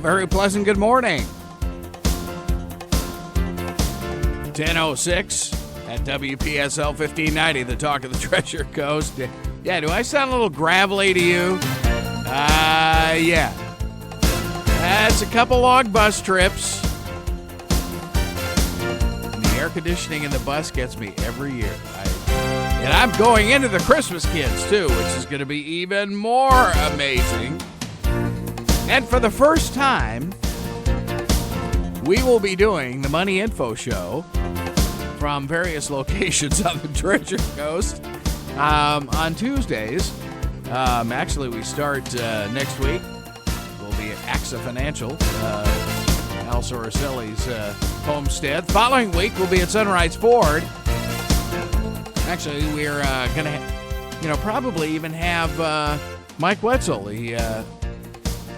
very pleasant good morning. 10:06 at WPSL 1590, the talk of the Treasure Coast. Yeah, do I sound a little gravelly to you? Yeah. That's a couple long bus trips. And the air conditioning in the bus gets me every year. And I'm going into the Christmas Kids, too, which is going to be even more amazing. And for the first time, we will be doing the Money Info Show from various locations on the Treasure Coast on Tuesdays. Actually, we start next week. We'll be at AXA Financial, Al Sorcelli's homestead. Following week, we'll be at Sunrise Ford. Actually, we're going to, probably even have Mike Wetzel, the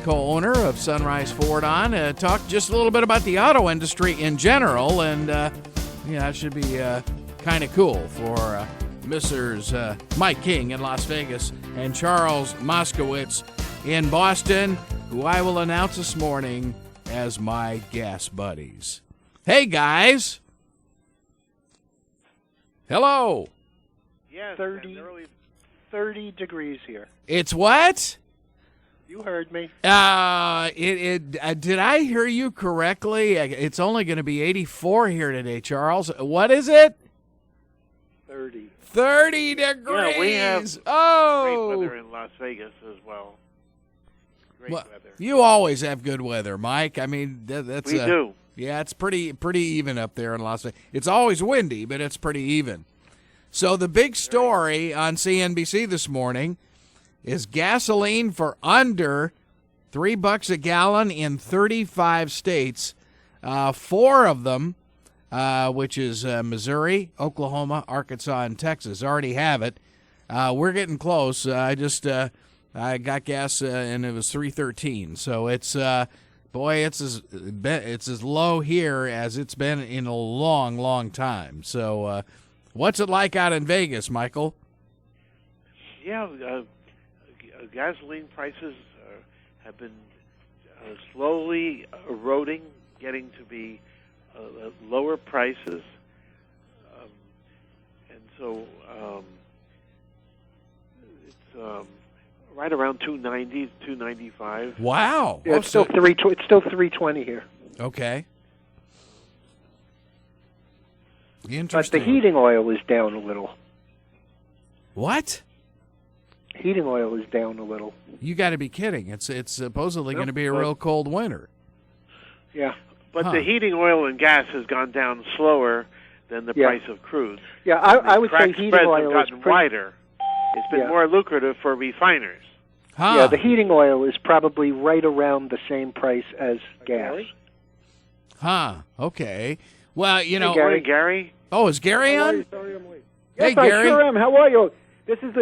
co-owner of Sunrise Ford, on talk just a little bit about the auto industry in general, and it should be kind of cool for Messrs. Mike King in Las Vegas and Charles Moskowitz in Boston, who I will announce this morning as my gas buddies. Hey, guys. Hello. Yes, 30 degrees here. It's what? You heard me. Did I hear you correctly? It's only going to be 84 here today, Charles. What is it? 30. 30 degrees. Yeah, we have great weather in Las Vegas as well. Great weather. You always have good weather, Mike. I mean, that's we do. Yeah, it's pretty even up there in Las Vegas. It's always windy, but it's pretty even. So the big story on CNBC this morning is gasoline for under $3 a gallon in 35 states. 4 of them, which is Missouri, Oklahoma, Arkansas, and Texas, already have it. We're getting close. I got gas and it was $3.13. So it's it's as low here as it's been in a long, long time. So what's it like out in Vegas, Michael? Yeah. Gasoline prices have been slowly eroding, getting to be lower prices, and so it's right around 290, 295. Wow! Yeah, it's still 320 here. Okay. Interesting. But the heating oil is down a little. What? Heating oil is down a little. You got to be kidding. It's supposedly going to be a real cold winter. Yeah. But the heating oil and gas has gone down slower than the price of crude. Yeah, I would say heating oil have gotten wider. It's been more lucrative for refiners. Huh. Yeah, the heating oil is probably right around the same price as gas. Huh. Okay. Well, Hey, Gary. Oh, is Gary on? Sorry, I'm late. Hey, Yes, Gary. I sure am. How are you? This is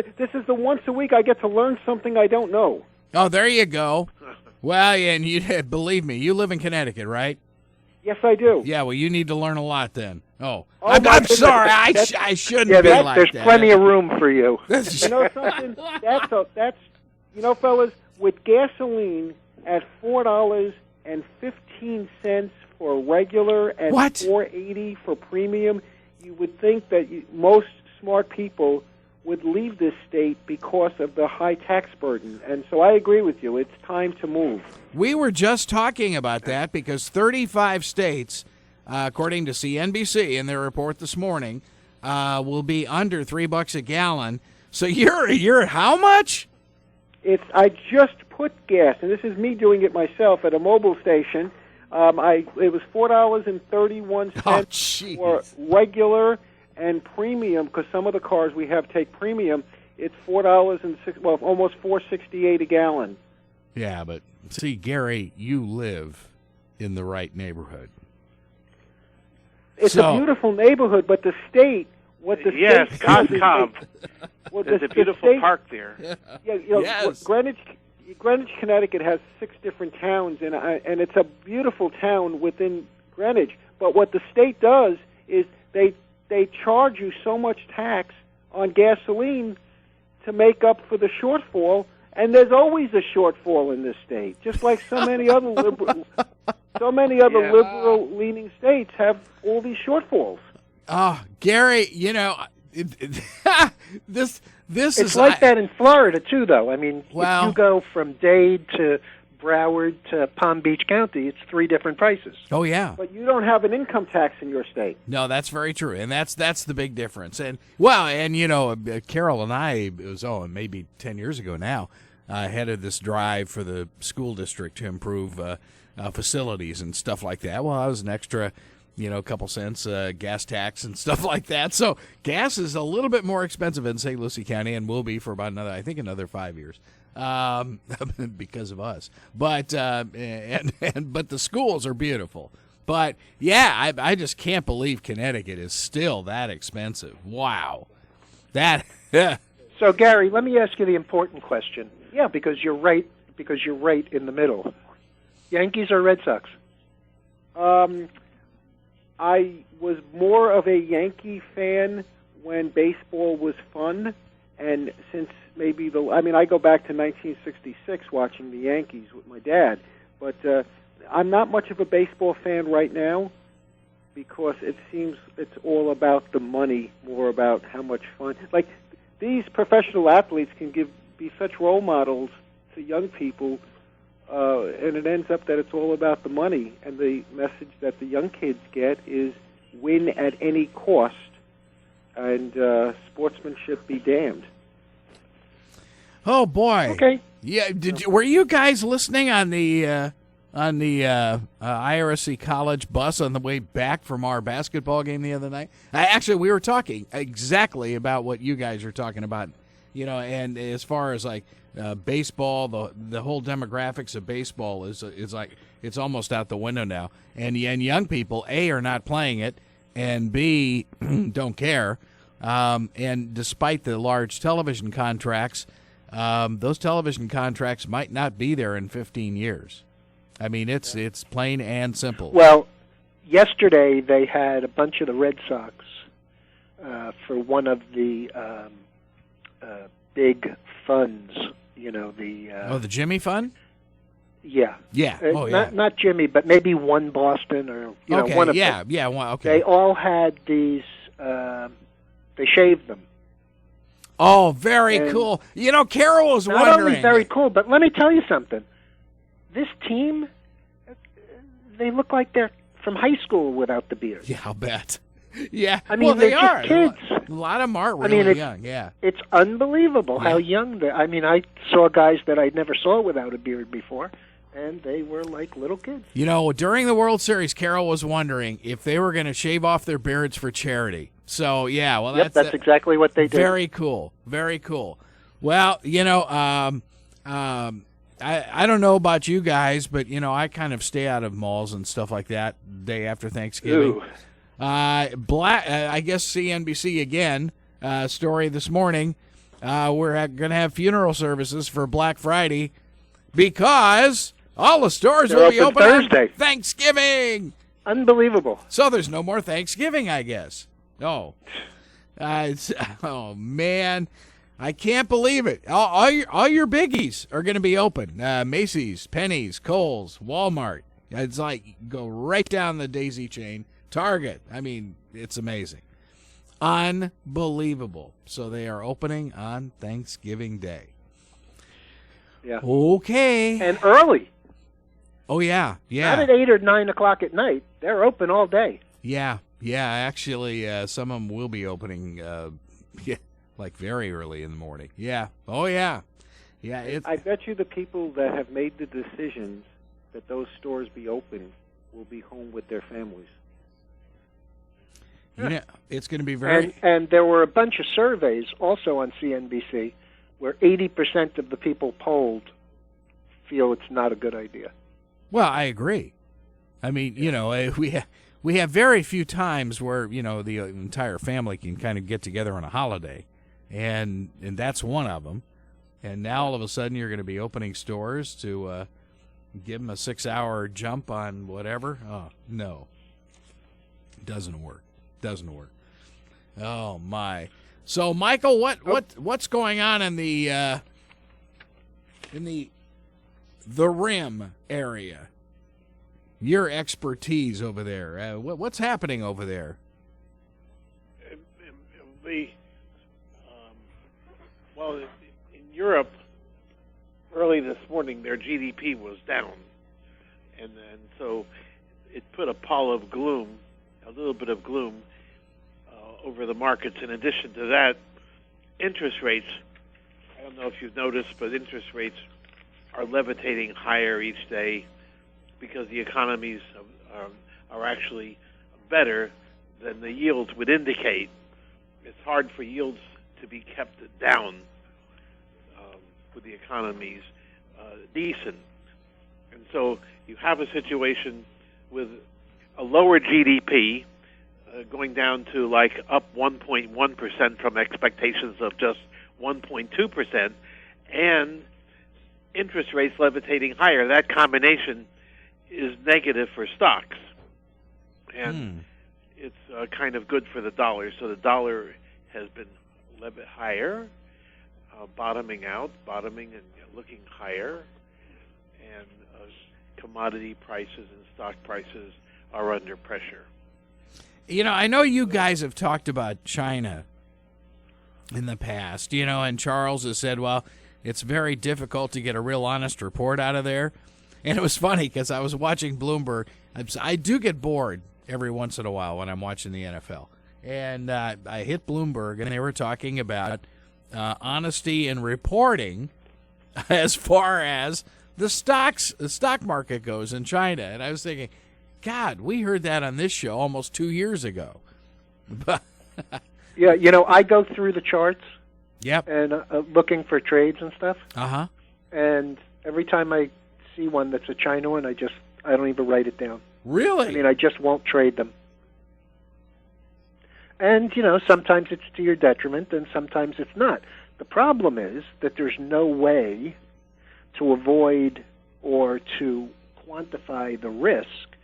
the once a week I get to learn something I don't know. Oh, there you go. Well, and you believe me, you live in Connecticut, right? Yes, I do. Yeah, well, you need to learn a lot then. Oh, Oh, I'm my goodness. sorry. I shouldn't be like there's that. plenty of room for you. You know something? That's fellas, with gasoline at $4.15 for regular and What? $4.80 for premium, you would think that most smart people would leave this state because of the high tax burden. And so I agree with you. It's time to move. We were just talking about that because 35 states, according to CNBC in their report this morning, will be under $3 a gallon. So you're how much? I just put gas, and this is me doing it myself at a mobile station. It was $4.31 for regular and premium, because some of the cars we have take premium. It's almost $4.68 a gallon. Yeah, but see, Gary, you live in the right neighborhood. It's a beautiful neighborhood, but the state, Yes, Cobb. There's a beautiful park there. Yeah, Yes. Greenwich, Connecticut has 6 different towns, and it's a beautiful town within Greenwich. But what the state does is they charge you so much tax on gasoline to make up for the shortfall, And there's always a shortfall in this state, just like so many other liberal-leaning states have all these shortfalls. Oh, Gary, you know, this It's is like that in Florida too, though. I mean, Well- if you go from Dade to Broward to Palm Beach County, it's 3 different prices. Oh yeah. But you don't have an income tax in your state. No, that's very true, and that's the big difference. And well, and you know, Carol and I, it was maybe 10 years ago now, headed this drive for the school district to improve facilities and stuff like that. Well, I was an extra, you know, a couple cents gas tax and stuff like that. So gas is a little bit more expensive in St. Lucie County, and will be for about another 5 years. Because of us, but but the schools are beautiful. But yeah, I just can't believe Connecticut is still that expensive. Wow, that. So, Gary, let me ask you the important question. Yeah, because you're right. Because you're right in the middle. Yankees or Red Sox? I was more of a Yankee fan when baseball was fun, and since maybe I go back to 1966 watching the Yankees with my dad, but I'm not much of a baseball fan right now because it seems it's all about the money, more about how much fun. Like, these professional athletes can be such role models to young people, and it ends up that it's all about the money, and the message that the young kids get is win at any cost, and sportsmanship be damned. Oh boy. Okay. Yeah. Were you guys listening on the IRSC college bus on the way back from our basketball game the other night? Actually, we were talking exactly about what you guys are talking about. You know, and as far as like baseball, the whole demographics of baseball is like it's almost out the window now. And young people, A, are not playing it, and B, don't care. And despite the large television contracts, those television contracts might not be there in 15 years. I mean, it's plain and simple. Well, yesterday they had a bunch of the Red Sox for one of the big funds. You know, the the Jimmy Fund? Yeah. Yeah. Not Jimmy, but maybe One Boston or okay. One of yeah. them. Yeah. Well, okay. They all had these. They shaved them. Oh, very cool. You know, Carol was Not wondering. only very cool, but let me tell you something. This team, they look like they're from high school without the beard. Yeah, I'll bet. Yeah, I mean, well, they they're are. just kids. A lot of them are really young, yeah. It's unbelievable how young they are. I mean, I saw guys that I never saw without a beard before, and they were like little kids. You know, during the World Series, Carol was wondering if they were going to shave off their beards for charity. So, yeah, well, that's exactly what they did. Very cool. Very cool. Well, you know, I don't know about you guys, but, you know, I kind of stay out of malls and stuff like that day after Thanksgiving. Ooh. I guess CNBC again, story this morning, we're going to have funeral services for Black Friday because all the stores will be open Thursday. on Thanksgiving. Unbelievable. So there's no more Thanksgiving, I guess. Oh, oh man, I can't believe it. All your biggies are going to be open. Macy's, Penny's, Kohl's, Walmart. It's like go right down the daisy chain. Target. I mean, it's amazing. Unbelievable. So they are opening on Thanksgiving Day. Yeah. Okay. And early. Oh, yeah. Yeah. Not at 8 or 9 o'clock at night. They're open all day. Yeah. Yeah. Actually, some of them will be opening like very early in the morning. Yeah. Oh, yeah. Yeah. I bet you the people that have made the decisions that those stores be open will be home with their families. You know, it's going to be very... And there were a bunch of surveys also on CNBC where 80% of the people polled feel it's not a good idea. Well, I agree. I mean, you know, we have very few times where, you know, the entire family can kind of get together on a holiday, and that's one of them. And now all of a sudden you're going to be opening stores to give them a 6-hour jump on whatever. Oh, no. Doesn't work. Doesn't work. Oh, my. So, Michael, what's going on in the in the rim area, your expertise over there, what's happening over there? Well, in Europe, early this morning, their GDP was down, and so it put a pall of gloom, a little bit of gloom, over the markets. In addition to that, interest rates, I don't know if you've noticed, but interest rates are levitating higher each day because the economies are actually better than the yields would indicate. It's hard for yields to be kept down with the economies decent. And so you have a situation with a lower GDP going down to like up 1.1% from expectations of just 1.2%, and interest rates levitating higher. That combination is negative for stocks. And it's kind of good for the dollar. So the dollar has been a little bit higher, bottoming and looking higher. And commodity prices and stock prices are under pressure. You know, I know you guys have talked about China in the past, you know, and Charles has said, well, it's very difficult to get a real honest report out of there. And it was funny because I was watching Bloomberg. I do get bored every once in a while when I'm watching the NFL. And I hit Bloomberg, and they were talking about honesty in reporting as far as the stock market goes in China. And I was thinking, God, we heard that on this show almost 2 years ago. Yeah, you know, I go through the charts. Yep. And looking for trades and stuff. Uh-huh. And every time I see one that's a China one, I don't even write it down. Really? I mean, I just won't trade them. And, you know, sometimes it's to your detriment and sometimes it's not. The problem is that there's no way to avoid or to quantify the risk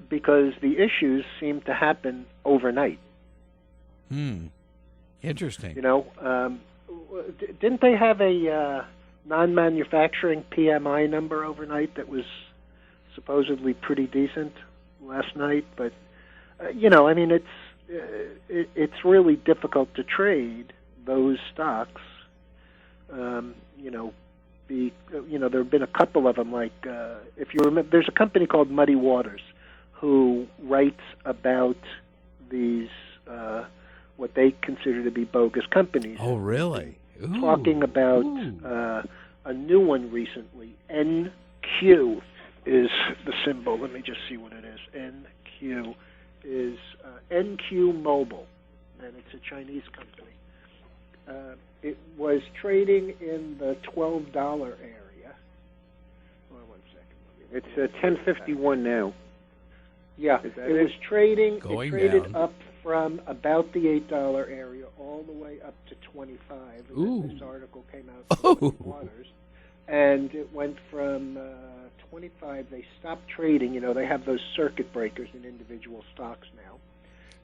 because the issues seem to happen overnight. Interesting. You know, didn't they have a non-manufacturing PMI number overnight that was supposedly pretty decent last night? But, you know, I mean, it's really difficult to trade those stocks. You know, there have been a couple of them. Like, if you remember, there's a company called Muddy Waters who writes about these what they consider to be bogus companies. Oh, really? Ooh. Talking about a new one recently. NQ is the symbol. Let me just see what it is. NQ is NQ Mobile, and it's a Chinese company. It was trading in the $12 area. Hold on 1 second. It's 10.51 now. Yeah, it was trading. Going it traded down. up from about the $8 area all the way up to 25. And then this article came out from Waters, and it went from 25. They stopped trading. You know, they have those circuit breakers in individual stocks now.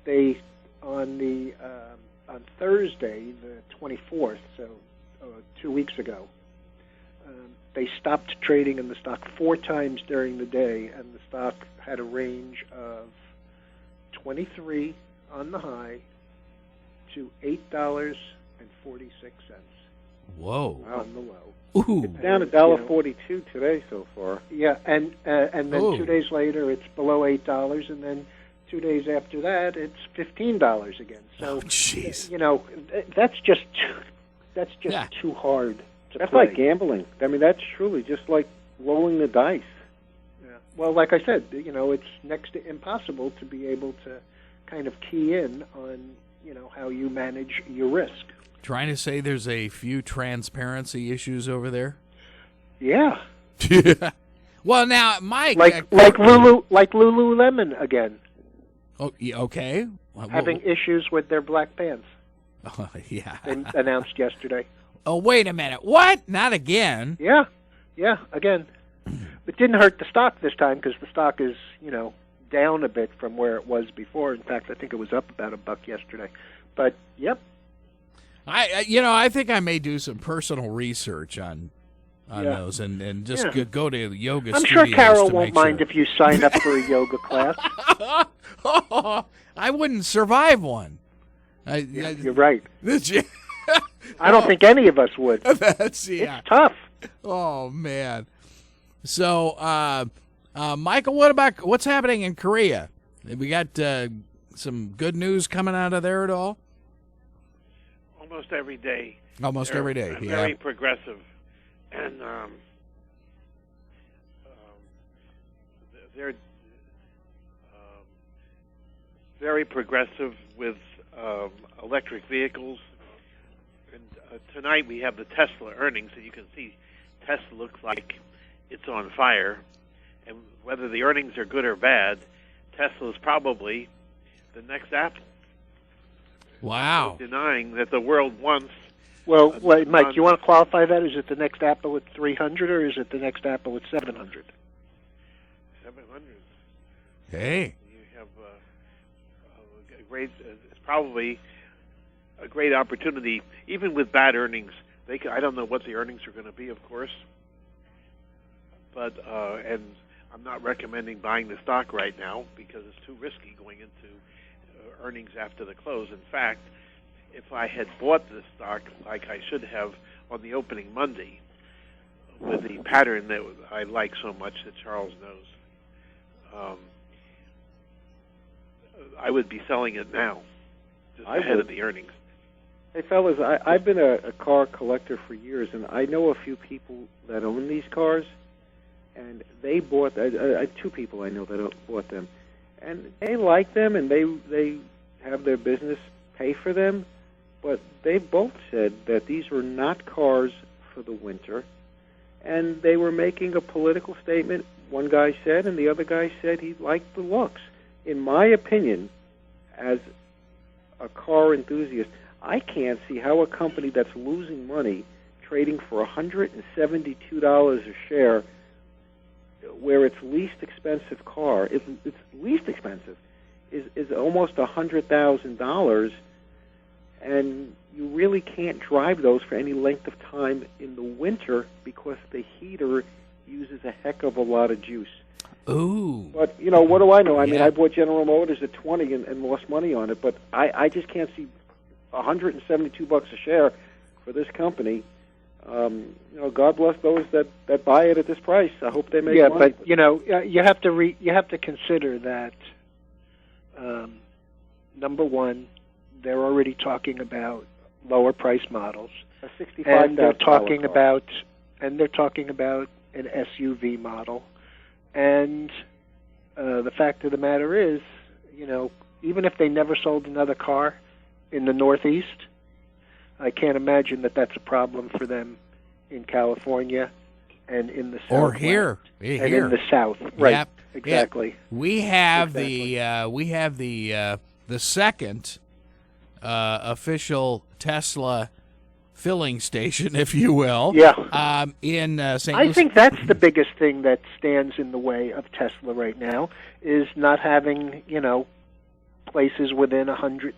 They on Thursday, the 24th, so 2 weeks ago, they stopped trading in the stock 4 times during the day, and the stock had a range of 23 on the high to $8.46. Whoa! On the low. Ooh. It's down $1.42 today so far. Yeah, and then 2 days later it's below $8, and then 2 days after that it's $15 again. So, you know, that's just too hard to That's play. like gambling. I mean, that's truly just like rolling the dice. Yeah. Well, like I said, you know, it's next to impossible to be able to kind of key in on, you know, how you manage your risk. Trying to say there's a few transparency issues over there? Yeah. Well, now, Mike, like Lululemon again. Oh, okay. Having issues with their black pants. Oh, yeah. They announced yesterday. Oh, wait a minute. What? Not again? Yeah, again. It didn't hurt the stock this time because the stock is, you know, down a bit from where it was before. In fact, I think it was up about $1 yesterday. But, yep. I think I may do some personal research on on those, and just go to yoga I'm studios. sure Carol to won't make mind sure. if you sign up for a yoga class. I wouldn't survive one. You're right. I I don't think any of us would. That's It's tough. Oh man. So, Michael, what's happening in Korea? Have we got some good news coming out of there at all? Almost every day. Almost They're every day. Very progressive, and they're very progressive with electric vehicles. And tonight we have the Tesla earnings, and you can see Tesla looks like it's on fire. And whether the earnings are good or bad, Tesla is probably the next Apple. Wow. Denying that the world wants. Well, wait, Mike, you want to qualify that? Is it the next Apple at 300 or is it the next Apple at 700? 700. Hey. You have a great. It's probably a great opportunity, even with bad earnings. I don't know what the earnings are going to be, of course, but and I'm not recommending buying the stock right now because it's too risky going into earnings after the close. In fact, if I had bought the stock like I should have on the opening Monday, with the pattern that I like so much that Charles knows, I would be selling it now, just ahead of the earnings. Hey, fellas, I've been a car collector for years, and I know a few people that own these cars, and they bought. Two people I know that bought them, and they like them, and they have their business pay for them, but they both said that these were not cars for the winter, and they were making a political statement. One guy said, and the other guy said he liked the looks. In my opinion, as a car enthusiast, I can't see how a company that's losing money trading for $172 a share, where its least expensive car, its least expensive, is almost $100,000, and you really can't drive those for any length of time in the winter because the heater uses a heck of a lot of juice. Ooh. But, what do I know? I mean, I bought General Motors at 20 and lost money on it, but I just can't see $172 a share for this company. God bless those that buy it at this price. I hope they make money. But you have to consider that number one, they're already talking about lower price models, a $65,000 and they're talking car. about an SUV model, and the fact of the matter is, even if they never sold another car in the Northeast, I can't imagine that that's a problem for them in California and in the South. Or here. And in the South. Right. Yep. Exactly. Yep. We have the second official Tesla filling station, if you will. Yeah. In St. I Louis. think that's the biggest thing that stands in the way of Tesla right now is not having, places within 100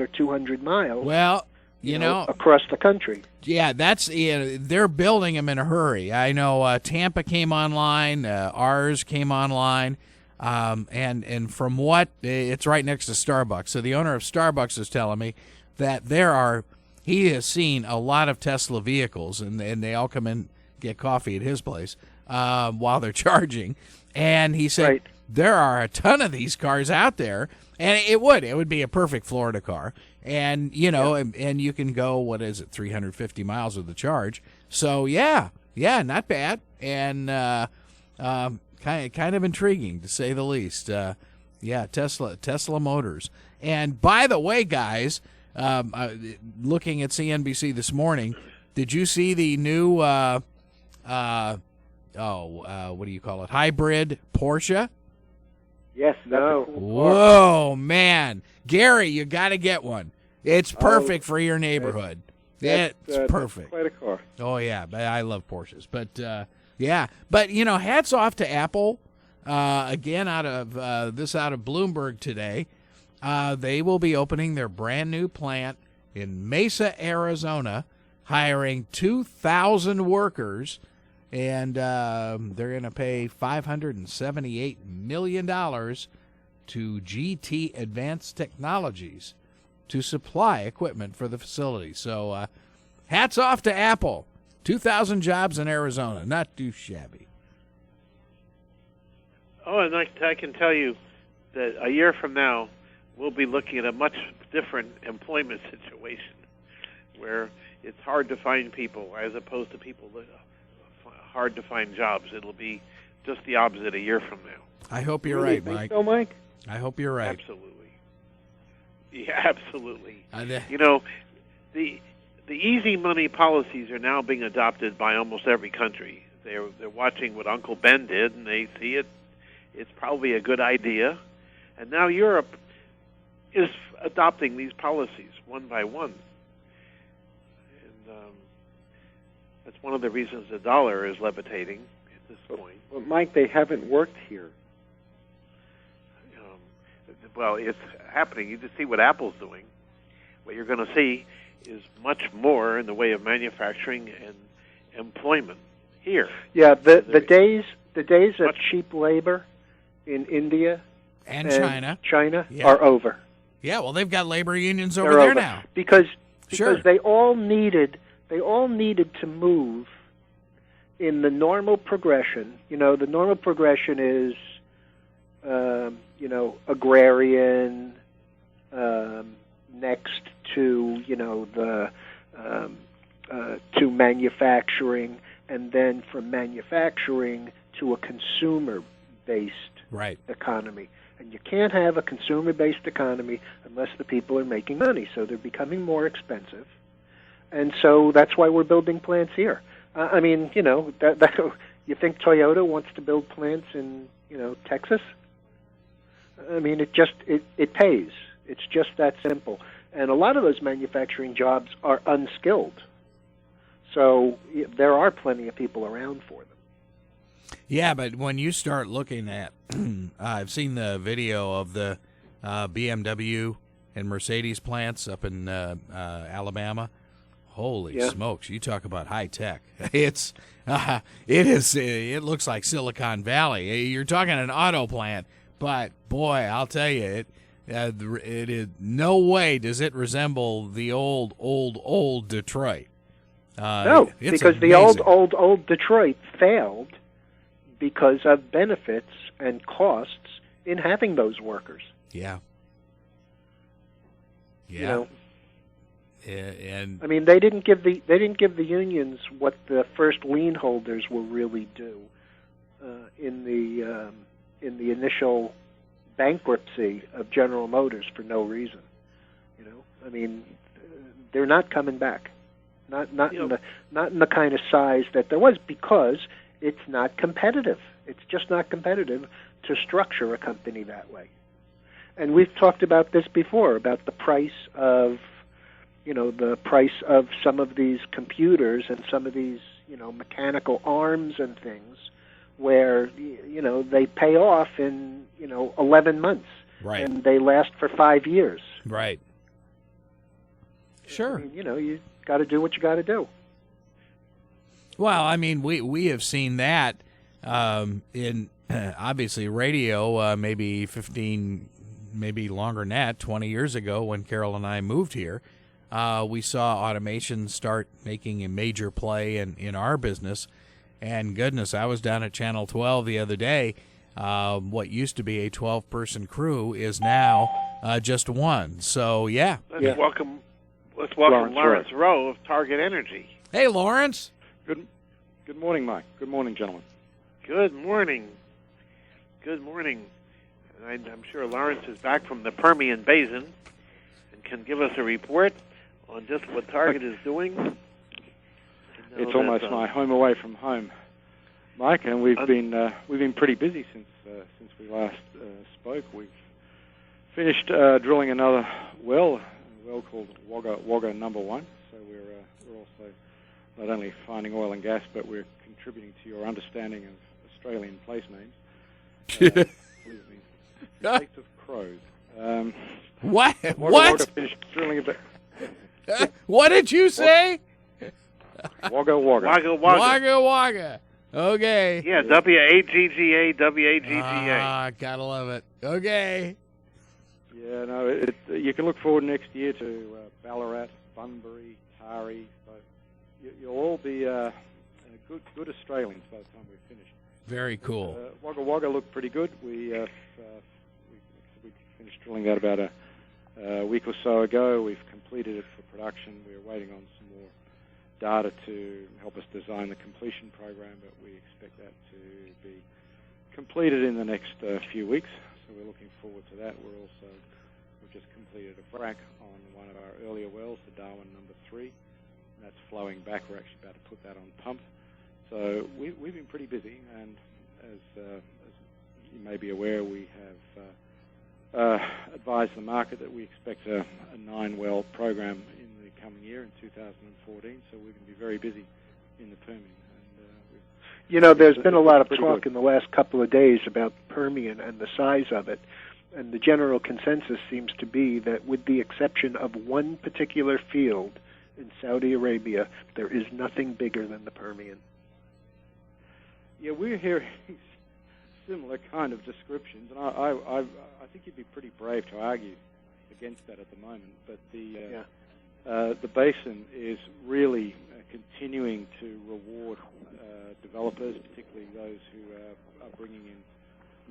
or 200 miles. Well, across the country. Yeah, they're building them in a hurry. I know Tampa came online, ours came online, and from what it's right next to Starbucks. So the owner of Starbucks is telling me that he has seen a lot of Tesla vehicles, and they all come in get coffee at his place while they're charging, and he said there are a ton of these cars out there, and it would be a perfect Florida car. And, and you can go, 350 miles with the charge. So, yeah, not bad. And kind of intriguing, to say the least. Tesla Motors. And by the way, guys, looking at CNBC this morning, did you see the new, what do you call it, hybrid Porsche? Yes, that's a cool car. Whoa, man. Gary, you got to get one. It's perfect for your neighborhood. It's perfect. That's quite a car. Oh, yeah. I love Porsches. But, But, hats off to Apple. Again, out of Bloomberg today. They will be opening their brand new plant in Mesa, Arizona, hiring 2,000 workers, and they're going to pay $578 million to GT Advanced Technologies to supply equipment for the facility. So hats off to Apple. 2,000 jobs in Arizona. Not too shabby. Oh, and I can tell you that a year from now, we'll be looking at a much different employment situation where it's hard to find people as opposed to people that hard to find jobs. It'll be just the opposite a year from now. I hope you're Really right, think Mike. so, Mike? I hope you're right. Absolutely. Yeah, absolutely. The easy money policies are now being adopted by almost every country. They're watching what Uncle Ben did, and they see it. It's probably a good idea. And now Europe is adopting these policies one by one. And that's one of the reasons the dollar is levitating at this point. But Mike, they haven't worked here. Well, it's happening. You just see what Apple's doing. What you're going to see is much more in the way of manufacturing and employment here. Yeah, the days of cheap labor in India and China Yeah. are over. Yeah, well, they've got labor unions They're over there over. now. Because Sure. they all needed to move in the normal progression. You know, the normal progression is agrarian, next to to manufacturing, and then from manufacturing to a consumer-based economy. And you can't have a consumer-based economy unless the people are making money. So they're becoming more expensive, and so that's why we're building plants here. That you think Toyota wants to build plants in Texas? I mean, it pays. It's just that simple. And a lot of those manufacturing jobs are unskilled. So there are plenty of people around for them. Yeah, but when you start looking at, I've seen the video of the BMW and Mercedes plants up in Alabama. Holy smokes! You talk about high tech. It looks like Silicon Valley. You're talking an auto plant, but boy, I'll tell you, it is no way does it resemble the old Detroit. No, because the old Detroit failed because of benefits and costs in having those workers. Yeah. And I mean, they didn't give the unions what the first lien holders were really due in the initial bankruptcy of General Motors for no reason. I mean, they're not coming back. Not in the kind of size that there was, because it's not competitive. It's just not competitive to structure a company that way. And we've talked about this before, about the price of some of these computers and some of these mechanical arms and things, where they pay off in 11 months, right, and they last for 5 years. Right. Sure. I mean, you got to do what you got to do. Well, I mean, we have seen that in obviously radio, maybe 15, maybe longer than that, 20 years ago when Carol and I moved here. We saw automation start making a major play in our business. And goodness, I was down at Channel 12 the other day. What used to be a 12-person crew is now just one. So, yeah. Let's welcome Laurence Rowe of Target Energy. Hey, Laurence. Good morning, Mike. Good morning, gentlemen. Good morning. Good morning. I'm sure Laurence is back from the Permian Basin and can give us a report on just what Target is doing. It's almost my home away from home, Mike, and we've been pretty busy since we last spoke. We've finished drilling another well called Wagga Number 1. So we're also not only finding oil and gas, but we're contributing to your understanding of Australian place names. Place of crows. What? Wagga finished drilling a bit. What did you say? Wagga Wagga. Wagga Wagga. Wagga Wagga. Okay. Yeah, W-A-G-G-A, W-A-G-G-A. Ah, gotta love it. Okay. Yeah, no, you can look forward next year to Ballarat, Bunbury, Taree. So you'll all be good Australians by the time we're finished. Very cool. Wagga Wagga looked pretty good. We finished drilling that about a week or so ago. We've completed it for production. We're waiting on some more data to help us design the completion program, but we expect that to be completed in the next few weeks. So we're looking forward to that. We've just completed a frac on one of our earlier wells, the Darwin number 3. And that's flowing back. We're actually about to put that on pump. So we've been pretty busy, and as you may be aware, we have advised the market that we expect a 9-well program in the coming year in 2014. So we're going to be very busy in the Permian. And there's been a lot of talk in the last couple of days about Permian and the size of it, and the general consensus seems to be that, with the exception of one particular field in Saudi Arabia, there is nothing bigger than the Permian. Yeah, we're hearing similar kind of descriptions, and I think you'd be pretty brave to argue against that at the moment. But the basin is really continuing to reward developers, particularly those who are bringing in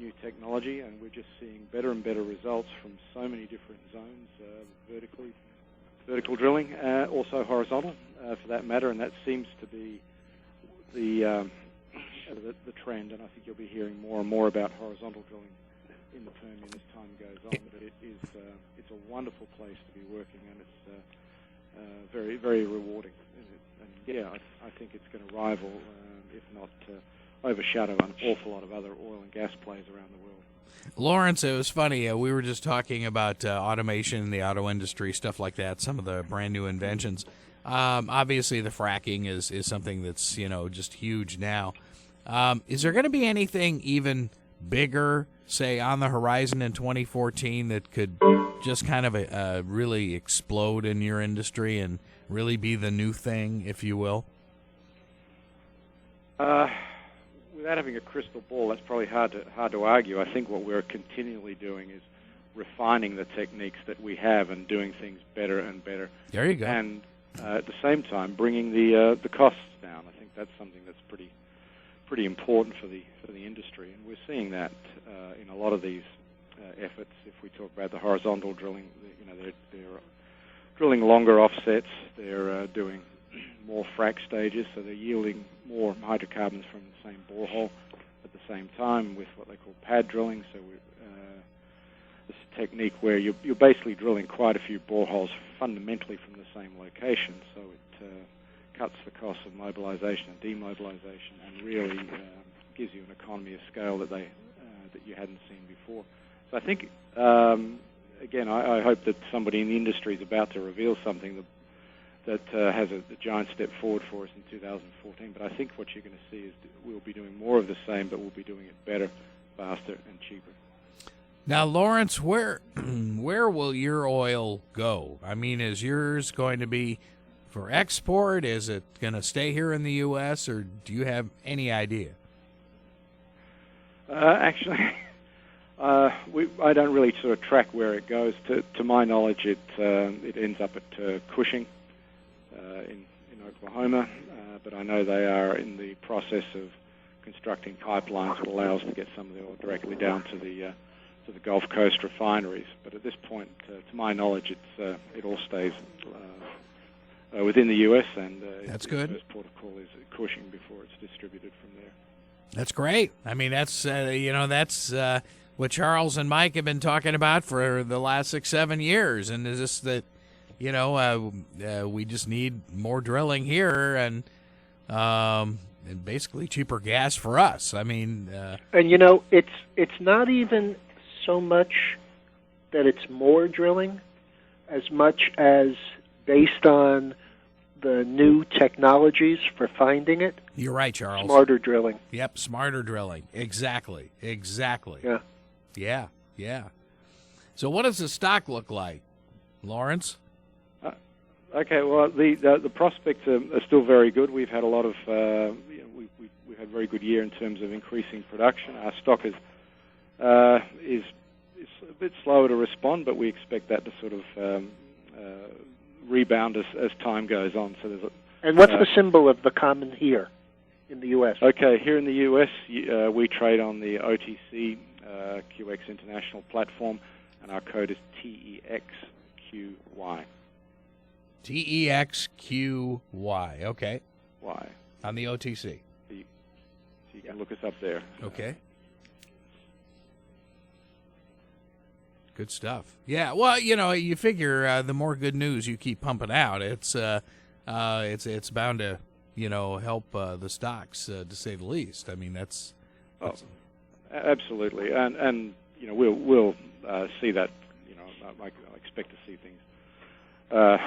new technology, and we're just seeing better and better results from so many different zones, vertical drilling, also horizontal, for that matter, and that seems to be the trend, and I think you'll be hearing more and more about horizontal drilling in the Permian as time goes on. But it's a wonderful place to be working, and it's very, very rewarding. And yeah, I think it's going to rival, if not overshadow, an awful lot of other oil and gas plays around the world. Laurence, it was funny. We were just talking about automation in the auto industry, stuff like that, some of the brand new inventions. Obviously, the fracking is something that's just huge now. Is there going to be anything even bigger, say, on the horizon in 2014 that could just kind of really explode in your industry and really be the new thing, if you will? Without having a crystal ball, that's probably hard to argue. I think what we're continually doing is refining the techniques that we have and doing things better and better. There you go. And at the same time, bringing the costs down. I think that's something that's pretty important for the industry, and we're seeing that in a lot of these efforts. If we talk about the horizontal drilling, they're drilling longer offsets. They're doing more frac stages, so they're yielding more hydrocarbons from the same borehole at the same time with what they call pad drilling. So this technique where you're basically drilling quite a few boreholes fundamentally from the same location, so it cuts the cost of mobilization and demobilization and really gives you an economy of scale that you hadn't seen before. So I think, again, I hope that somebody in the industry is about to reveal something that has a giant step forward for us in 2014. But I think what you're going to see is we'll be doing more of the same, but we'll be doing it better, faster, and cheaper. Now, Laurence, where will your oil go? I mean, is yours going to be for export? Is it going to stay here in the U.S., or do you have any idea? Actually, I don't really sort of track where it goes. To my knowledge, it ends up at Cushing in Oklahoma, but I know they are in the process of constructing pipelines that allow us to get some of the oil directly down to the Gulf Coast refineries. But at this point, to my knowledge, it all stays within the U.S. and that's good. The first port of call is Cushing before it's distributed from there. That's great. I mean, that's what Charles and Mike have been talking about for the last 6-7 years, and is this that we just need more drilling here and basically cheaper gas for us. I mean, and it's not even so much that it's more drilling as much as based on the new technologies for finding it. You're right, Charles. Smarter drilling. Yep, smarter drilling. Exactly. Yeah. So what does the stock look like, Laurence? Okay, well, the prospects are still very good. We've had a lot of, we've had a very good year in terms of increasing production. Our stock is a bit slower to respond, but we expect that to sort of rebound as time goes on. So there's and what's the symbol of the common here in the U.S.? Okay, here in the U.S., we trade on the OTCQX International platform, and our code is TEXQY. TEXQY, okay. Y. On the OTC. So you can look us up there. Okay. Good stuff. Yeah, well, you figure the more good news you keep pumping out, it's bound to, help the stocks, to say the least. I mean, that's absolutely, and we'll see that. I expect to see things sort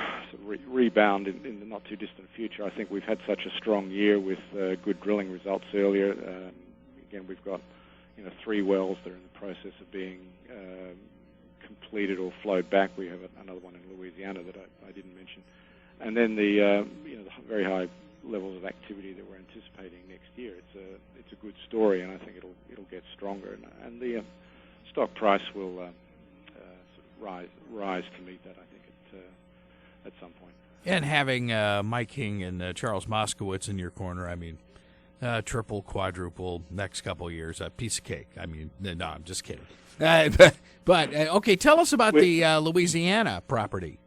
of rebound in the not too distant future. I think we've had such a strong year with good drilling results earlier. Again, we've got 3 wells that are in the process of being completed or flowed back. We have another one in Louisiana that I didn't mention, and then the very high levels of activity that we're anticipating next year. It's a good story, and I think it'll get stronger, and the stock price will sort of rise to meet that, I think, at some point. And having Mike King and Charles Moskowitz in your corner, I mean, triple, quadruple, next couple of years, a piece of cake. I mean, no, I'm just kidding. But okay, tell us about the Louisiana property.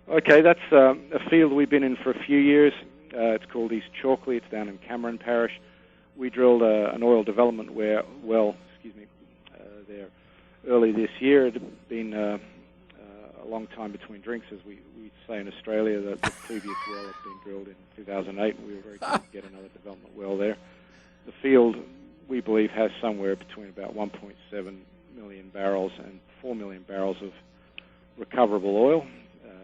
Okay, that's a field we've been in for a few years. It's called East Chalkley. It's down in Cameron Parish. We drilled an oil development well there early this year. It had been a long time between drinks, as we say in Australia. The previous well had been drilled in 2008, and we were very keen to get another development well there. The field, we believe, has somewhere between about 1.7 million barrels and 4 million barrels of recoverable oil,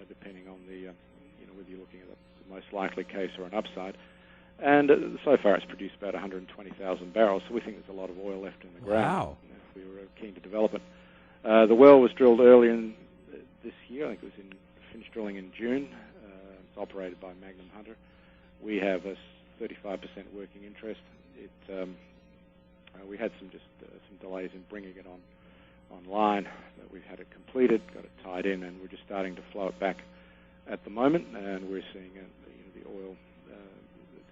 depending on whether you're looking at the most likely case or an upside. And so far it's produced about 120,000 barrels, so we think there's a lot of oil left in the ground. Wow. If we were keen to develop it. The well was drilled earlier in this year. I think it was finished drilling in June. It's operated by Magnum Hunter. We have a 35% working interest. We had some delays in bringing it online. We've had it completed, got it tied in, and we're just starting to flow it back at the moment. And we're seeing the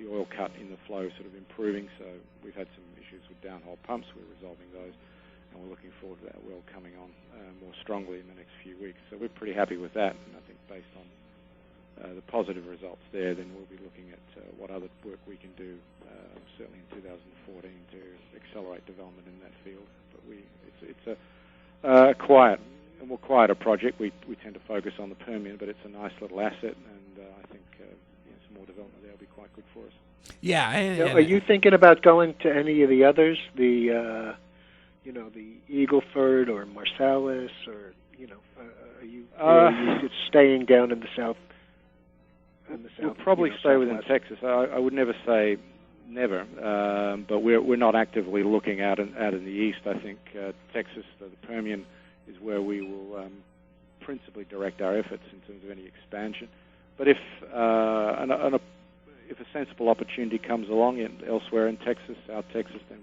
oil cut in the flow sort of improving. So we've had some issues with downhole pumps. We're resolving those, and we're looking forward to that well coming on more strongly in the next few weeks. So we're pretty happy with that, and I think based on the positive results there, then we'll be looking at what other work we can do, certainly in 2014, to accelerate development in that field. But it's a quieter project. We tend to focus on the Permian, but it's a nice little asset, and I think some more development there will be quite good for us. Yeah. Are you thinking about going to any of the others, the Eagle Ford or Marcellus, or are you just staying down in the south? We'll probably stay within Texas. I would never say never, but we're not actively looking out in the east. I think Texas, the Permian, is where we will principally direct our efforts in terms of any expansion. But if a sensible opportunity comes along elsewhere in Texas, South Texas, then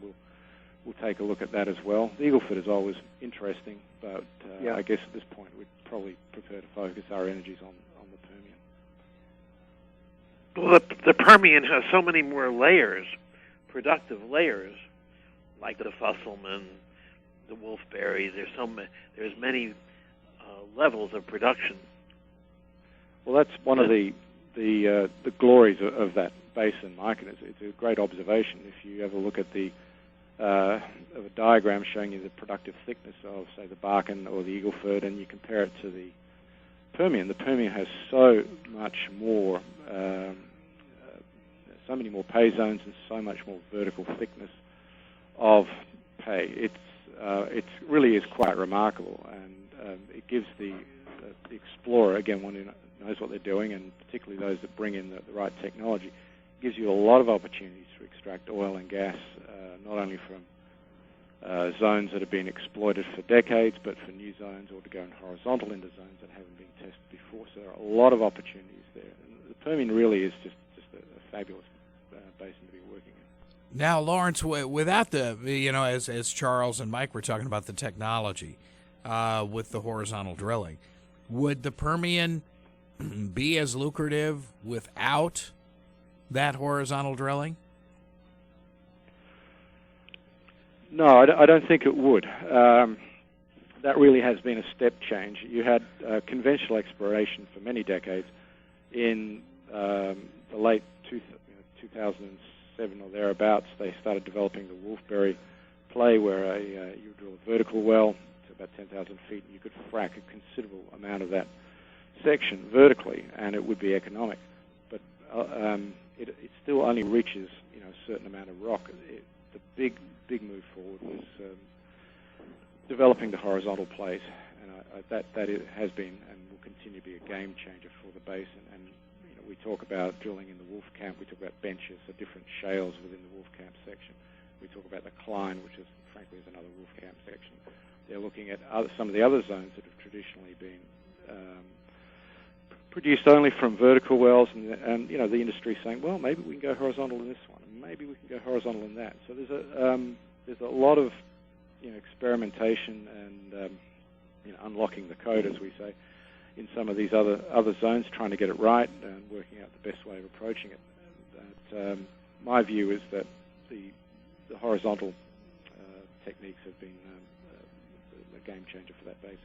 we'll take a look at that as well. The Eagle Ford is always interesting, but I guess at this point we'd probably prefer to focus our energies on the Permian. Well, the Permian has so many more layers, productive layers, like the Fusselman, the Wolfberry. There's many levels of production. Well, that's one of the glories of that basin, Mike, and it's a great observation. If you ever look at of a diagram showing you the productive thickness of, say, the Bakken or the Eagle Ford, and you compare it to the Permian has so much more, so many more pay zones and so much more vertical thickness of pay. It really is quite remarkable, and it gives the explorer, again, one who knows what they're doing, and particularly those that bring in the right technology, gives you a lot of opportunities to extract oil and gas, not only from zones that have been exploited for decades, but for new zones or to go in horizontal into zones that haven't been tested before. So there are a lot of opportunities there. And the Permian really is just a fabulous basin to be working in. Now, Laurence, without the, as Charles and Mike were talking about the technology with the horizontal drilling, would the Permian be as lucrative without that horizontal drilling? No, I don't think it would. That really has been a step change. You had conventional exploration for many decades. In the late 2007 or thereabouts, they started developing the Wolfberry play, where you drill a vertical well to about 10,000 feet, and you could frack a considerable amount of that section vertically, and it would be economic. But it still only reaches a certain amount of rock. The big move forward was developing the horizontal plays, and that has been and will continue to be a game changer for the basin. And we talk about drilling in the Wolfcamp, we talk about benches, so different shales within the Wolfcamp section. We talk about the Klein, which is frankly is another Wolfcamp section. They're looking at some of the other zones that have traditionally been produced only from vertical wells, and the industry saying, well, maybe we can go horizontal in this one, and maybe we can go horizontal in that. So there's a lot of experimentation and unlocking the code, as we say, in some of these other zones, trying to get it right and working out the best way of approaching it. But, my view is that the horizontal techniques have been a game changer for that basin.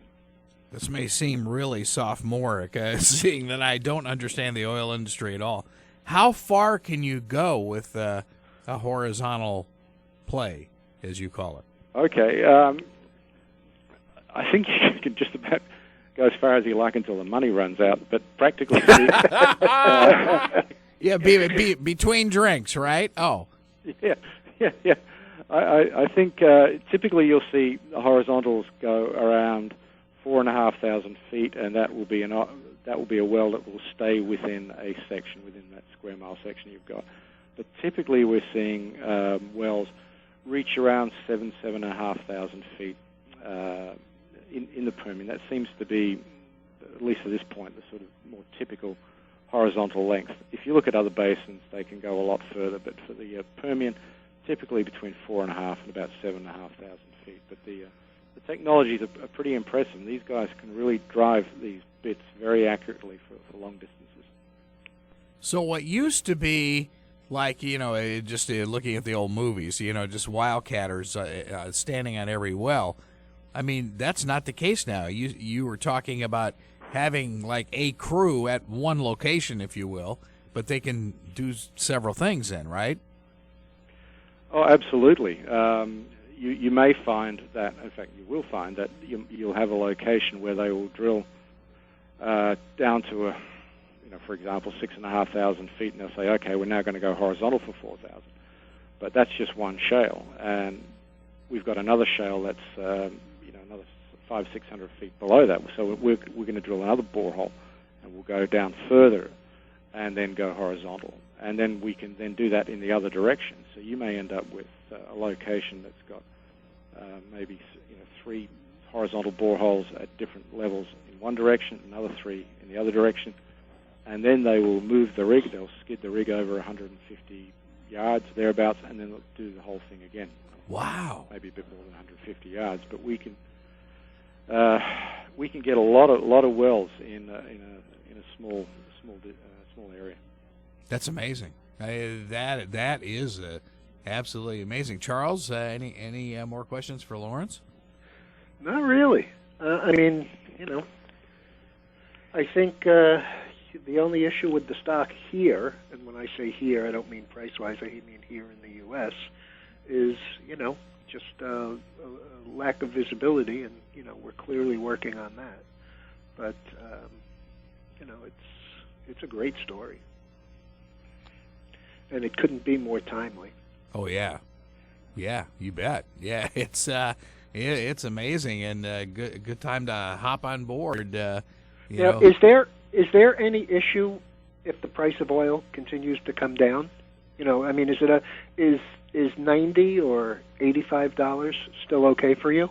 This may seem really sophomoric, seeing that I don't understand the oil industry at all. How far can you go with a horizontal play, as you call it? Okay. I think you can just about go as far as you like until the money runs out, but practically speaking... yeah, between drinks, right? Oh. Yeah. I think typically you'll see the horizontals go around 4,500 feet, and that will be a well that will stay within a section, within that square mile section you've got. But typically we're seeing wells reach around 7,500 feet in the Permian. That seems to be, at least at this point, the sort of more typical horizontal length. If you look at other basins, they can go a lot further, but for the Permian, typically between 4,500 and about 7,500 feet. But the technologies are pretty impressive. These guys can really drive these bits very accurately for long distances. So what used to be like, just looking at the old movies, just wildcatters standing on every well, I mean, that's not the case now. You were talking about having like a crew at one location, if you will, but they can do several things then, right? Oh, absolutely. You may find that, in fact, you will find that you'll have a location where they will drill down to for example, 6,500 feet, and they'll say, okay, we're now going to go horizontal for 4,000. But that's just one shale, and we've got another shale that's another 500-600 feet below that. So we're going to drill another borehole, and we'll go down further, and then go horizontal, and then we can then do that in the other direction. So you may end up with a location that's got maybe 3 horizontal boreholes at different levels in one direction, another 3 in the other direction, and then they will move the rig. They'll skid the rig over 150 yards thereabouts, and then they'll do the whole thing again. Wow! Maybe a bit more than 150 yards, but we can get a lot of wells in a small area. That's amazing. That is absolutely amazing. Charles, any more questions for Laurence? Not really. I mean, I think the only issue with the stock here, and when I say here, I don't mean price-wise, I mean here in the U.S., is, just a lack of visibility, and, we're clearly working on that. But, it's a great story. And it couldn't be more timely. Oh, yeah. Yeah, you bet. Yeah, it's amazing, and good time to hop on board. You know. Is there any issue if the price of oil continues to come down? You know, I mean, is $90 or $85 still okay for you?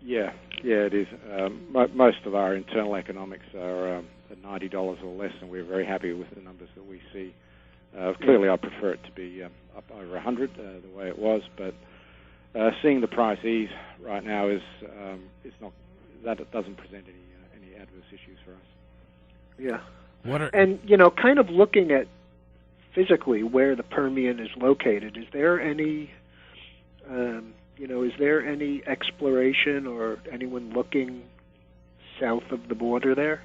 Yeah, it is. Most of our internal economics are at $90 or less, and we're very happy with the numbers that we see. Clearly, I prefer it to be up over 100 the way it was, but seeing the price ease right now is not that it doesn't present any adverse issues for us. Yeah. And you know, kind of looking at physically where the Permian is located, is there any is there any exploration or anyone looking south of the border there?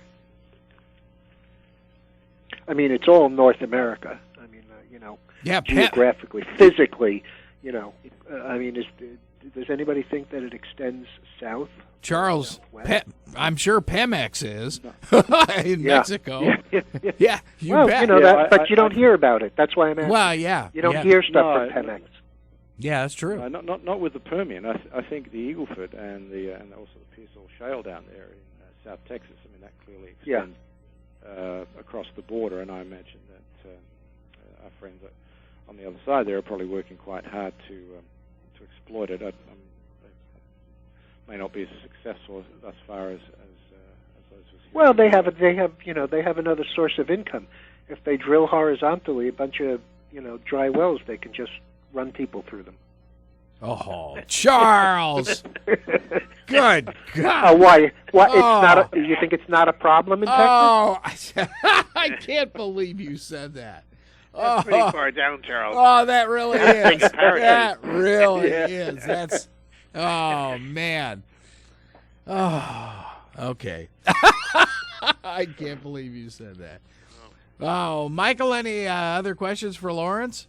I mean, it's all North America. I mean, geographically, physically, I mean, does anybody think that it extends south? Charles, I'm sure Pemex is in Mexico. Yeah, bet. But you don't hear about it. That's why I'm asking. Well, yeah. You don't hear stuff from Pemex. Yeah, that's true. Not with the Permian. I think the Eagle Ford and also the Pearsall Shale down there in South Texas. I mean, that clearly extends across the border, and I imagine that our friends on the other side there are probably working quite hard to exploit it. It may not be as successful as far as those. Well, they have another source of income. If they drill horizontally, a bunch of dry wells, they can just run people through them. Oh, Charles! Good God! Why? What? It's not. You think it's not a problem in Texas? Oh, I can't believe you said that. That's pretty far down, Charles. Oh, that really is. That really is. That's. Oh man. Oh, okay. I can't believe you said that. Oh, Michael, any other questions for Laurence?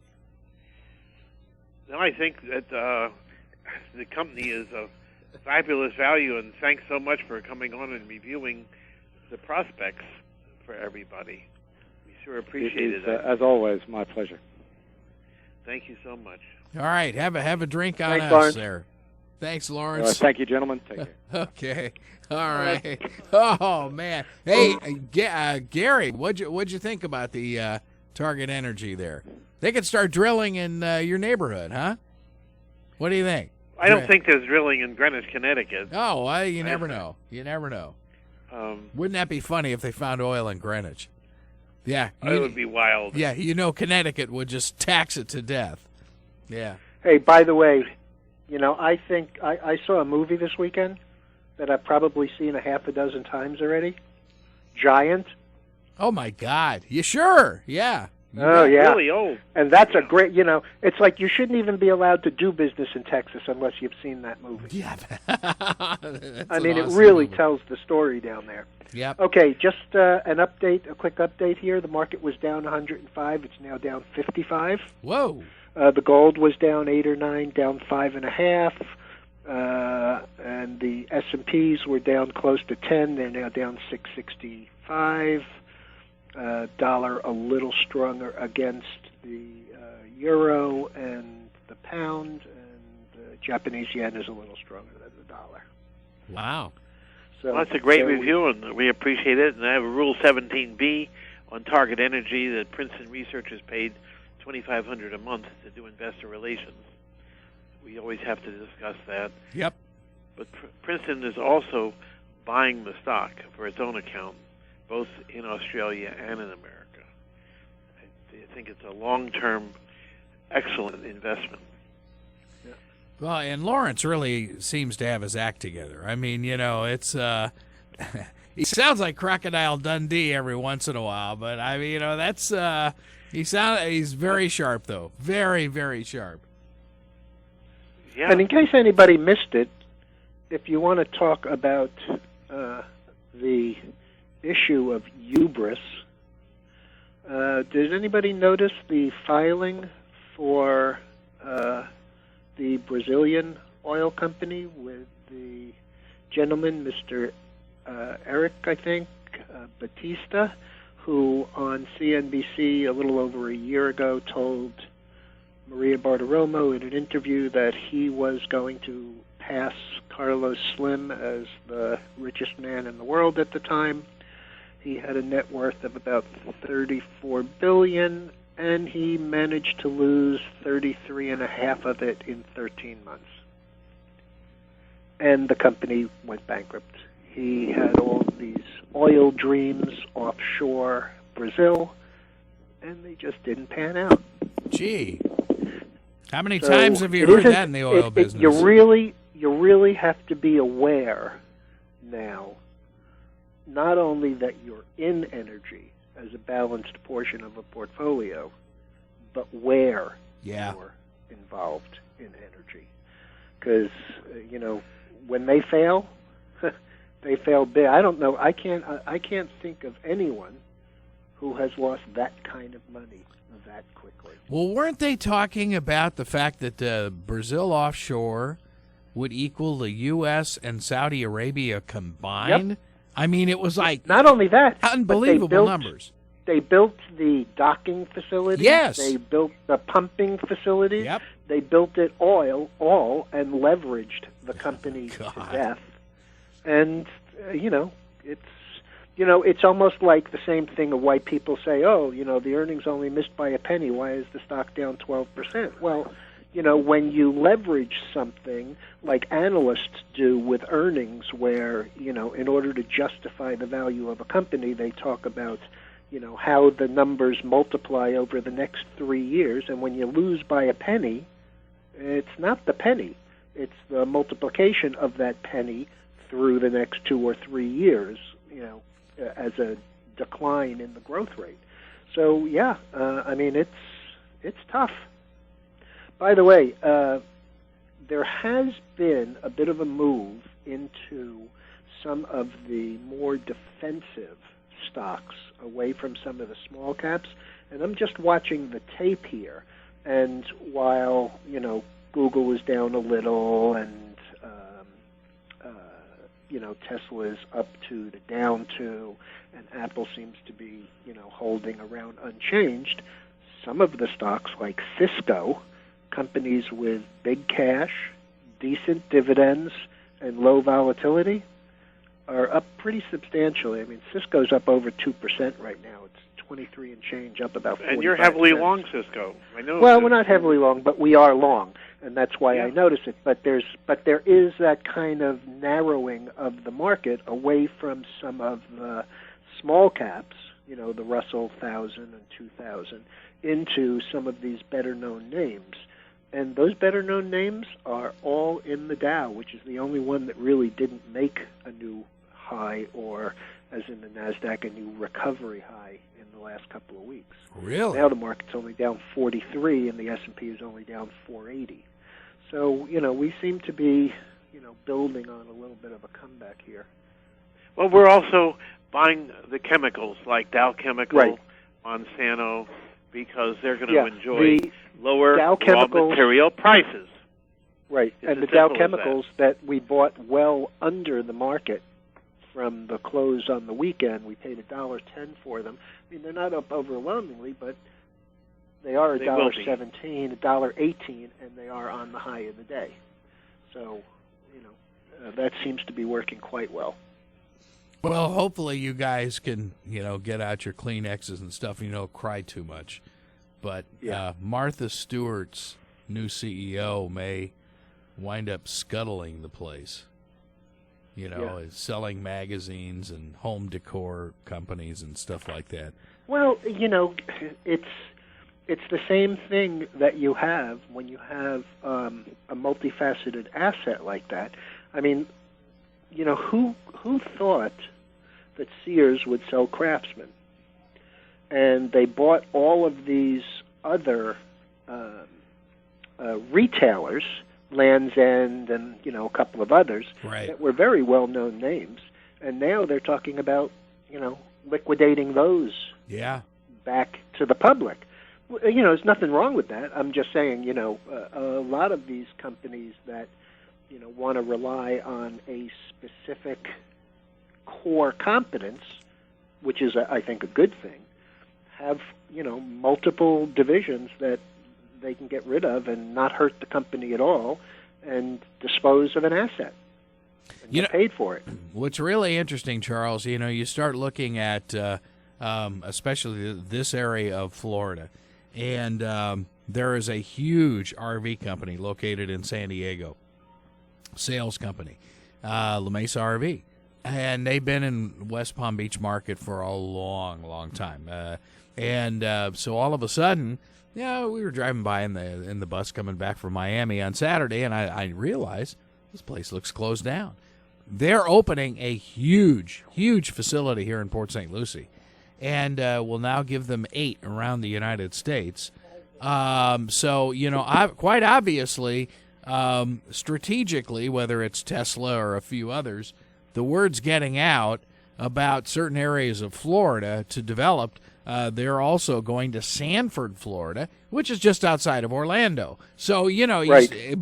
No, I think that the company is a fabulous value, and thanks so much for coming on and reviewing the prospects for everybody. We sure appreciate it. As always, my pleasure. Thank you so much. All right, have a drink on us, Laurence. there. Thanks, Laurence. Thank you, gentlemen. Take care. Okay. All right. Oh man. Hey, Gary, what'd you think about the Target Energy there? They could start drilling in your neighborhood, huh? What do you think? I don't think there's drilling in Greenwich, Connecticut. Oh, well, you never know. You never know. Wouldn't that be funny if they found oil in Greenwich? Yeah. It would be wild. Yeah, Connecticut would just tax it to death. Yeah. Hey, by the way, I think I saw a movie this weekend that I've probably seen a half a dozen times already. Giant. Oh, my God. You sure? Yeah. Oh, yeah. Really old. And that's a great, it's like you shouldn't even be allowed to do business in Texas unless you've seen that movie. Yeah. I mean, it really tells the story down there. Yep. Okay, just a quick update here. The market was down 105. It's now down 55. Whoa. The gold was down 8 or 9, down 5.5. And the S&Ps were down close to 10. They're now down 665. Dollar a little stronger against the euro and the pound, and the Japanese yen is a little stronger than the dollar. Wow. So that's a great review, and we appreciate it. And I have a Rule 17B on Target Energy that Princeton Research has paid $2,500 a month to do investor relations. We always have to discuss that. Yep. But Princeton is also buying the stock for its own account, both in Australia and in America. I think it's a long-term, excellent investment. Yeah. Well, and Laurence really seems to have his act together. I mean, it's he sounds like Crocodile Dundee every once in a while, but I mean, that's he's very sharp though, very, very sharp. Yeah. And in case anybody missed it, if you want to talk about the issue of hubris, did anybody notice the filing for the Brazilian oil company with the gentleman, Mr. Eric, I think, Batista, who on CNBC a little over a year ago told Maria Bartiromo in an interview that he was going to pass Carlos Slim as the richest man in the world at the time. He had a net worth of about $34 billion, and he managed to lose 33.5 of it in 13 months. And the company went bankrupt. He had all these oil dreams offshore Brazil, and they just didn't pan out. Gee. How many times have you heard that in the oil business? You really have to be aware now, not only that you're in energy as a balanced portion of a portfolio, but where you're involved in energy. Because, when they fail, they fail big. I don't know. I can't think of anyone who has lost that kind of money that quickly. Well, weren't they talking about the fact that Brazil offshore would equal the U.S. and Saudi Arabia combined? Yep. I mean, it was like not only that, unbelievable numbers. They built the docking facilities. Yes. They built the pumping facilities. Yep. They built it all and leveraged the company to death. And it's almost like the same thing of why people say, the earnings only missed by a penny. Why is the stock down 12%? Well, when you leverage something like analysts do with earnings, where, in order to justify the value of a company, they talk about, how the numbers multiply over the next 3 years. And when you lose by a penny, it's not the penny. It's the multiplication of that penny through the next 2 or 3 years, as a decline in the growth rate. So, it's tough. By the way, there has been a bit of a move into some of the more defensive stocks away from some of the small caps, and I'm just watching the tape here. And while, Google was down a little and Tesla is up 2 to down 2, and Apple seems to be, holding around unchanged, some of the stocks like Cisco, companies with big cash, decent dividends, and low volatility, are up pretty substantially. I mean, Cisco's up over 2% right now. It's 23 and change, up about 45 And you're heavily long Cisco. I know. Well, we're not heavily long, but we are long, and that's why I notice it. But there is that kind of narrowing of the market away from some of the small caps, the Russell 1000 and 2000, into some of these better-known names. And those better-known names are all in the Dow, which is the only one that really didn't make a new high, or, as in the NASDAQ, a new recovery high in the last couple of weeks. Really? Now the market's only down 43, and the S&P is only down 480. So, we seem to be, building on a little bit of a comeback here. Well, we're also buying the chemicals like Dow Chemical, right. Monsanto, because they're going to enjoy the lower Dow raw material prices. Right, It's and the as Dow simple as Chemicals that we bought well under the market from the close on the weekend. We paid $1.10 for them. I mean, they're not up overwhelmingly, but they are $1.17, $1.18, and they are on the high of the day. So, that seems to be working quite well. Well, hopefully you guys can, get out your Kleenexes and stuff and you don't cry too much. But Martha Stewart's new CEO may wind up scuttling the place. Selling magazines and home decor companies and stuff like that. Well, it's the same thing that you have when you have a multifaceted asset like that. I mean, who thought that Sears would sell Craftsman? And they bought all of these other retailers, Land's End and, a couple of others, that were very well-known names. And now they're talking about, liquidating those back to the public. There's nothing wrong with that. I'm just saying, a lot of these companies that, want to rely on a specific core competence, which is, I think, a good thing, have, multiple divisions that they can get rid of and not hurt the company at all and dispose of an asset and get paid for it. What's really interesting, Charles, you start looking at especially this area of Florida, And there is a huge RV company located in San Diego, sales company, La Mesa RV. And they've been in West Palm Beach market for a long, long time. So all of a sudden, we were driving by in the bus coming back from Miami on Saturday, and I realized this place looks closed down. They're opening a huge, huge facility here in Port St. Lucie, and will now give them 8 around the United States. Quite obviously, strategically, whether it's Tesla or a few others, the word's getting out about certain areas of Florida to develop. They're also going to Sanford, Florida, which is just outside of Orlando. So, right.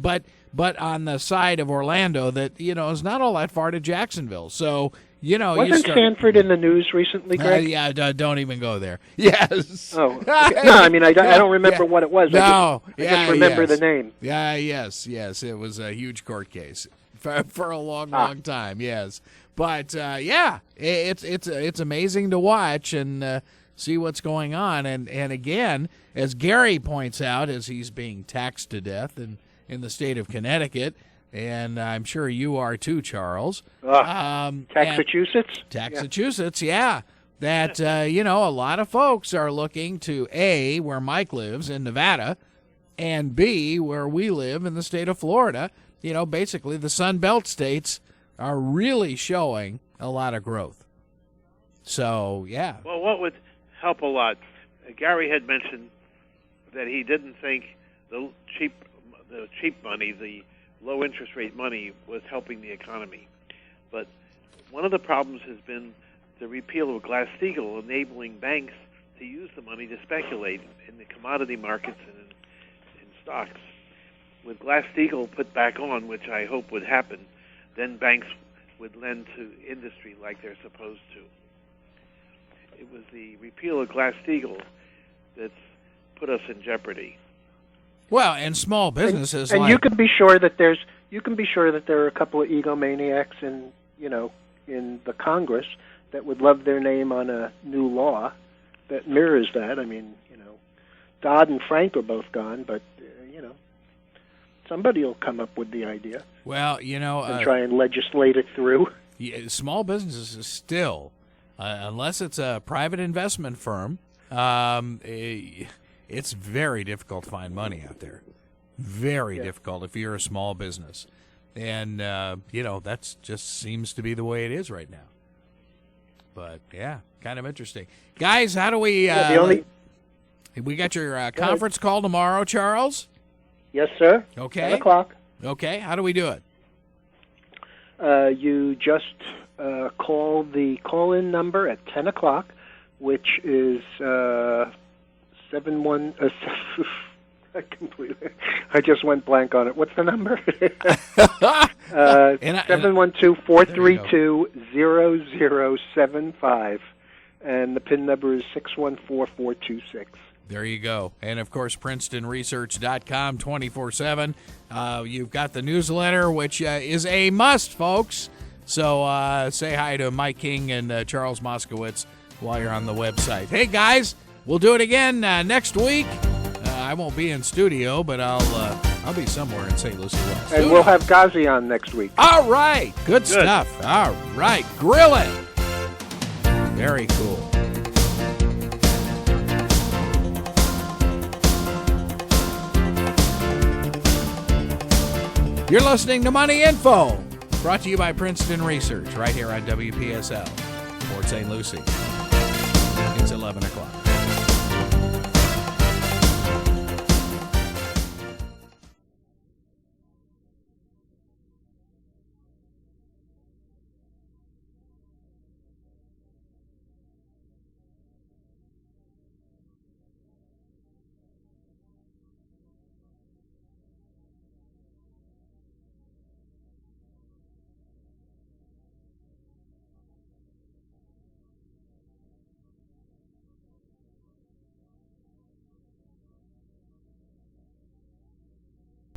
But on the side of Orlando that, is not all that far to Jacksonville. So, Wasn't Sanford in the news recently, Greg? Don't even go there. Yes. Oh, okay. No, I mean, I don't remember what it was. No. I just remember the name. Yeah, yes. It was a huge court case for a long, long time, yes. But, it's amazing to watch and see what's going on. And again, as Gary points out, as he's being taxed to death in the state of Connecticut, and I'm sure you are too, Charles. Massachusetts? Yeah. That, a lot of folks are looking to, A, where Mike lives in Nevada, and B, where we live in the state of Florida. Basically the Sun Belt states are really showing a lot of growth. So, yeah. Well, what would help a lot? Gary had mentioned that he didn't think the cheap money, the low interest rate money, was helping the economy. But one of the problems has been the repeal of Glass-Steagall, enabling banks to use the money to speculate in the commodity markets and in stocks. With Glass-Steagall put back on, which I hope would happen, then banks would lend to industry like they're supposed to. It was the repeal of Glass-Steagall that's put us in jeopardy. Well, and small businesses, and you can be sure that there are a couple of egomaniacs in the Congress that would love their name on a new law that mirrors that. I mean, Dodd and Frank are both gone, but somebody will come up with the idea. Well, and try and legislate it through. Yeah, small businesses still, unless it's a private investment firm, it's very difficult to find money out there. Very difficult if you're a small business. And, that just seems to be the way it is right now. But, yeah, kind of interesting. Guys, how do we... we got your conference call tomorrow, Charles? Yes, sir. Okay. 10 o'clock. Okay, how do we do it? You just call the call-in number at 10 o'clock, which is 71... I just went blank on it. What's the number? 712-432-0075. And the PIN number is 614426. There you go. And, of course, PrincetonResearch.com 24/7. You've got the newsletter, which is a must, folks. So say hi to Mike King and Charles Moskowitz while you're on the website. Hey, guys, we'll do it again next week. I won't be in studio, but I'll be somewhere in St. Lucie West. And we'll have Ghazi on next week. All right. Good stuff. All right. Grill it. Very cool. You're listening to Money Info, brought to you by Princeton Research, right here on WPSL, Port St. Lucie. It's 11 o'clock.